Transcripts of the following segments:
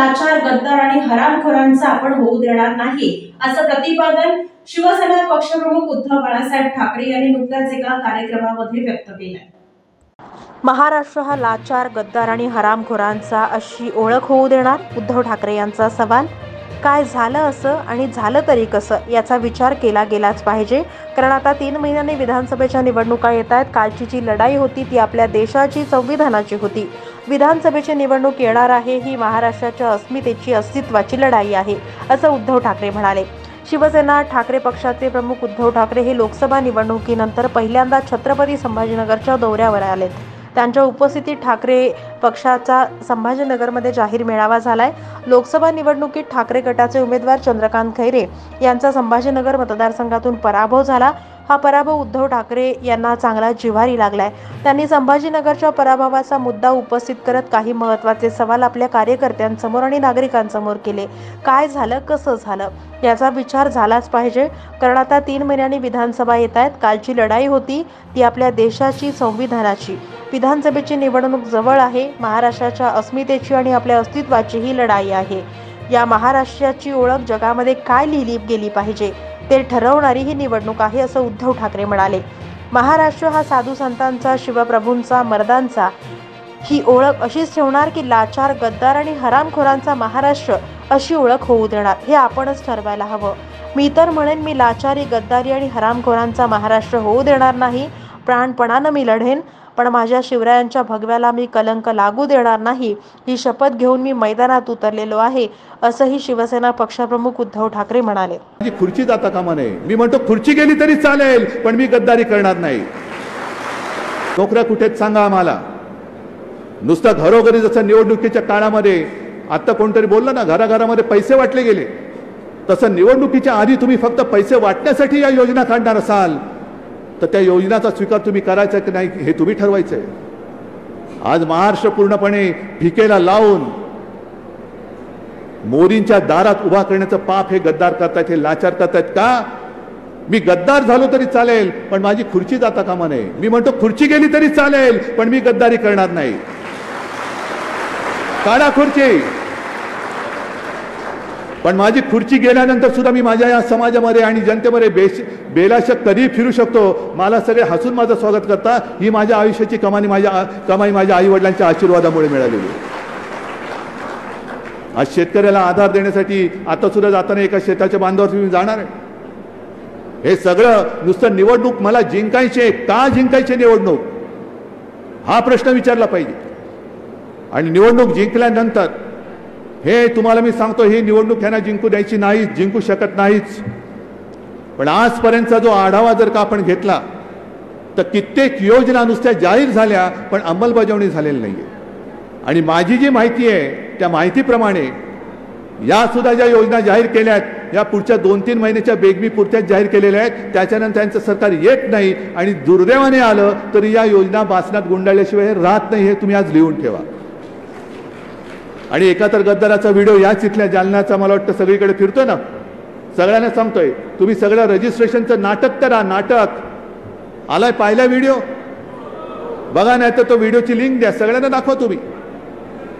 लाचार, गद्दार आणि हरामखोरांचा आपण होऊ देणार नाही, असं प्रतिपादन शिवसेना पक्षप्रमुख उद्धव बाळासाहेब ठाकरे यांनी नुकत्याच एका कार्यक्रमामध्ये व्यक्त केलं. महाराष्ट्र हा लाचार, गद्दार आणि हरामखोरांचा अशी ओळख होऊ देणार? उद्धव ठाकरे यांचा सवाल. काय झालं असं आणि झालं तरी कसं याचा विचार केला गेलाच पाहिजे, कारण आता 3 महिन्यांनी विधानसभेच्या निवडणुका येत आहेत. कालची जी लढाई होती ती आपल्या देशाची, संविधानाची होती. विधानसभेची निवडणूक येणार आहे ही महाराष्ट्राच्या अस्मितेची, अस्तित्वाची लढाई आहे, असं उद्धव ठाकरे म्हणाले. शिवसेना ठाकरे पक्षाचे प्रमुख उद्धव ठाकरे हे लोकसभा निवडणुकीनंतर पहिल्यांदा छत्रपती संभाजीनगरच्या दौऱ्यावर आलेत. त्यांच्या उपस्थितीत ठाकरे पक्षाचा संभाजीनगरमध्ये जाहीर मेळावा झालाय. लोकसभा निवडणुकीत ठाकरे गटाचे उमेदवार चंद्रकांत खैरे यांचा संभाजीनगर मतदारसंघातून पराभव झाला. हा पराभव उद्धव ठाकरे यांना चांगला जिव्हारी लागलाय. त्यांनी संभाजीनगरच्या पराभवाचा मुद्दा उपस्थित करत काही महत्त्वाचे सवाल आपल्या कार्यकर्त्यांसमोर आणि नागरिकांसमोर केले. काय झालं, कसं झालं याचा विचार झालाच पाहिजे, कारण आता 3 महिन्यांनी विधानसभा येत आहेत. कालची लढाई होती ती आपल्या देशाची, संविधानाची. विधानसभेची निवडणूक जवळ आहे. महाराष्ट्राच्या अस्मितेची आणि आपल्या अस्तित्वाची ही लढाई आहे. या महाराष्ट्राची ओळख जगामध्ये काय लिहिली गेली पाहिजे ते ठरवणारी ही निवडणूक आहे, असं उद्धव ठाकरे म्हणाले. महाराष्ट्र हा साधू संतांचा, शिवप्रभूंचा, मर्दांचा ही ओळख अशीच ठेवणार की लाचार, गद्दार आणि हरामखोरांचा महाराष्ट्र अशी ओळख होऊ देणार? हे आपणच ठरवायला हवं. मी तर म्हणेन, मी लाचारी, गद्दारी आणि हरामखोरांचा महाराष्ट्र होऊ देणार नाही. प्राणपणानं मी लढेन, पण माझ्या शिवरायांच्या भगव्याला मी कलंक लागू देणार नाही, ही शपथ घेऊन मी मैदानात उतरलेलो आहे, असंही शिवसेना पक्षप्रमुख उद्धव ठाकरे म्हणाले. खुर्ची जाता कामा नये. मी म्हणतो खुर्ची गेली तरी चालेल, पण मी गद्दारी करणार नाही. नोकऱ्या कुठेच सांगा आम्हाला. नुसतं घरोघरी जसं निवडणुकीच्या काळामध्ये आता कोणतरी बोललं ना, घराघरामध्ये पैसे वाटले गेले, तसं निवडणुकीच्या आधी तुम्ही फक्त पैसे वाटण्यासाठी या योजना काढणार असाल तर त्या योजनाचा स्वीकार तुम्ही करायचा की नाही हे तुम्ही ठरवायचंय. आज महाराष्ट्र पूर्णपणे भिकेला लावून मोदींच्या दारात उभा करण्याचं पाप हे गद्दार करतायत, हे लाचार करतायत. का? मी गद्दार झालो तरी चालेल, पण माझी खुर्ची जाता कामा नये. मी म्हणतो खुर्ची गेली तरी चालेल, पण मी गद्दारी करणार नाही. काढा खुर्ची, पण माझी खुर्ची गेल्यानंतर सुद्धा मी माझ्या या समाजामध्ये आणि जनतेमध्ये बेलाशक कधी फिरू शकतो. मला सगळे हसून माझं स्वागत करता. ही माझ्या आयुष्याची कमाई माझ्या आई वडिलांच्या आशीर्वादामुळे मिळालेली. आज शेतकऱ्याला आधार देण्यासाठी आता सुद्धा जाताना एका शेताच्या बांधावर तुम्ही जाणार आहे. हे सगळं नुसतं निवडणूक मला जिंकायचे, का जिंकायचे निवडणूक हा प्रश्न विचारला पाहिजे. आणि निवडणूक जिंकल्यानंतर हे तुम्हाला मी सांगतो, ही निवडणूक ह्यांना जिंकू द्यायची नाही, जिंकू शकत नाहीच. पण आजपर्यंतचा जो आढावा जर का आपण घेतला तर कित्येक योजना नुसत्या जाहीर झाल्या पण अंमलबजावणी झालेली नाहीये. आणि माझी जी माहिती आहे त्या माहितीप्रमाणे या सुद्धा ज्या योजना जाहीर केल्या आहेत या पुढच्या 2-3 महिन्याच्या बेगमी पुरत्याच जाहीर केलेल्या आहेत. त्याच्यानंतर त्यांचं सरकार येत नाही आणि दुर्दैवाने आलं तरी या योजना बासनात गुंडाळल्याशिवाय राहत नाही, हे तुम्ही आज लिहून ठेवा. आणि एका तर गद्दाराचा व्हिडिओ याच इथल्या जालन्याचा मला वाटतं सगळीकडे फिरतोय ना, सगळ्यांना सांगतोय तुम्ही सगळं रजिस्ट्रेशनचं नाटक करा. नाटक आलाय, पाहिला व्हिडिओ बघा, नाही तर तो व्हिडिओची लिंक द्या, सगळ्यांना दाखवा. तुम्ही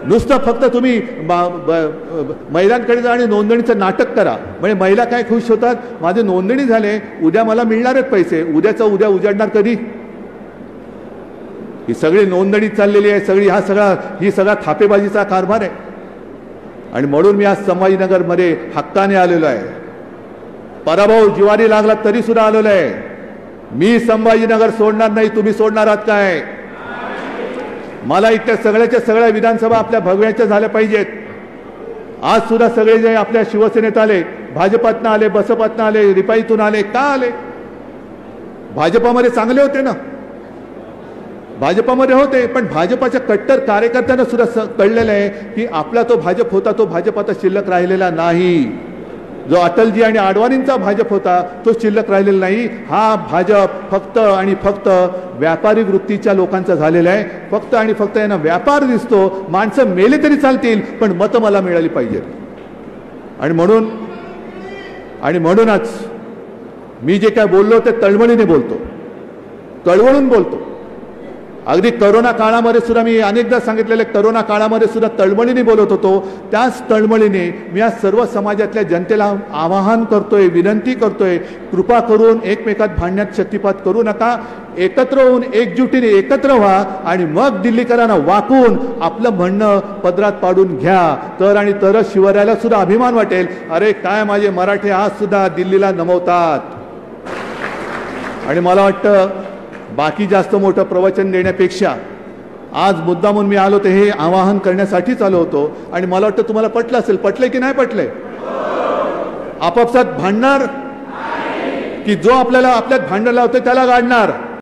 नुसतं फक्त तुम्ही महिलांकडे जा आणि नोंदणीचं नाटक करा. म्हणजे महिला काय खुश होतात, माझे नोंदणी झाले, उद्या मला मिळणार आहेत पैसे. उद्याचं उद्या उजाडणार कधी? ही सगळी नोंदणी चाललेली आहे, ही सगळा थापेबाजीचा कारभार आहे. आणि म्हणून मी आज संभाजीनगरमध्ये हक्काने आलेलो आहे. पराभव जिवारी लागला तरी सुद्धा आलेलो आहे. मी संभाजीनगर सोडणार नाही. तुम्ही सोडणार आहात काय? मला इथल्या सगळ्याच्या सगळ्या विधानसभा आपल्या भगव्याच्या झाल्या पाहिजेत. आज सुद्धा सगळे जे आपल्या शिवसेनेत आले, भाजपातनं आले, बसपातनं आले, रिपाईतून आले, का आले? भाजपामध्ये चांगले होते ना, भाजपामध्ये होते, पण भाजपाच्या कट्टर कार्यकर्त्यांना सुद्धा कळलेलं आहे की आपला तो भाजप होता तो भाजप आता शिल्लक राहिलेला नाही. जो अटलजी आणि आडवाणींचा भाजप होता तो शिल्लक राहिलेला नाही. हा भाजप फक्त आणि फक्त व्यापारी वृत्तीच्या लोकांचा झालेला आहे. फक्त आणि फक्त यांना व्यापार दिसतो. माणसं मेले तरी चालतील पण मतं मला मिळाली पाहिजेत. आणि म्हणूनच मी जे काय बोललो ते तळमळीने बोलतो, कळवळून बोलतो. अगदी करोना काळामध्ये सुद्धा मी अनेकदा सांगितलेले, करोना काळामध्ये सुद्धा तळमळीने बोलत होतो. त्याच तळमळीने मी आज सर्व समाजातल्या जनतेला आवाहन करतोय, विनंती करतोय, कृपा करून एकमेकात भांडण्यात शक्तिपात करू नका. एकत्र होऊन एकजुटीने एकत्र व्हा आणि मग दिल्लीकरांना वाकून आपलं म्हणणं पदरात पाडून घ्या. आणि तरच शिवरायाला सुद्धा अभिमान वाटेल, अरे काय माझे मराठे आज सुद्धा दिल्लीला नमवतात. आणि मला वाटतं बाकी जास्त मोठं प्रवचन देण्यापेक्षा आज मुद्दामून मी आलो ते हे आवाहन करण्यासाठीच आलो होतो. आणि मला वाटतं तुम्हाला पटलं असेल. पटले की नाही पटले? आपापसात भांडणार की जो आपल्याला आपल्यात भांडण लावतोय त्याला गाडणार?